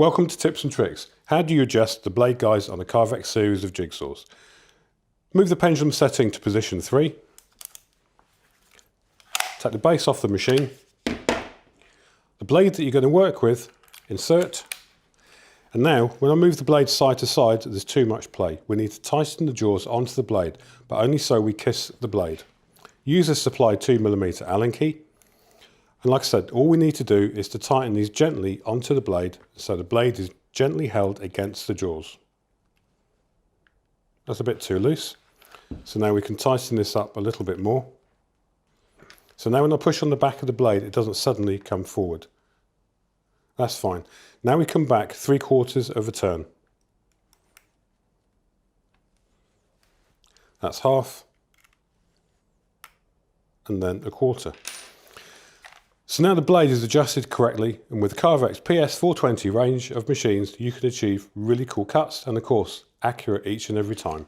Welcome to Tips and Tricks. How do you adjust the blade guides on a Carvex series of jigsaws? Move the pendulum setting to position 3. Take the base off the machine. The blade that you're going to work with, insert. And now, when I move the blade side to side, there's too much play. We need to tighten the jaws onto the blade, but only so we kiss the blade. Use a supplied 2mm Allen key. And like I said, all we need to do is to tighten these gently onto the blade so the blade is gently held against the jaws. That's a bit too loose. So now we can tighten this up a little bit more. So now when I push on the back of the blade, it doesn't suddenly come forward. That's fine. Now we come back 3/4 of a turn. That's half. And then 1/4. So now the blade is adjusted correctly, and with the Carvex PS420 range of machines, you can achieve really cool cuts and of course, accurate each and every time.